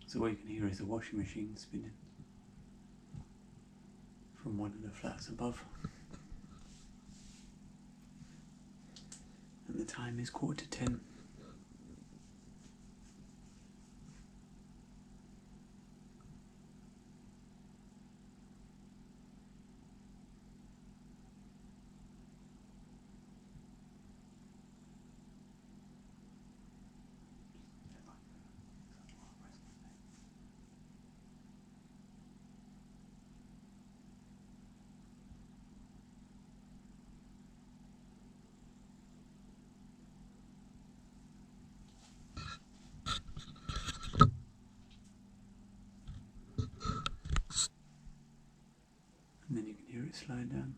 So all you can hear is the washing machine spinning from one of the flats above. And the time is 9:45. And then you can hear it slow down.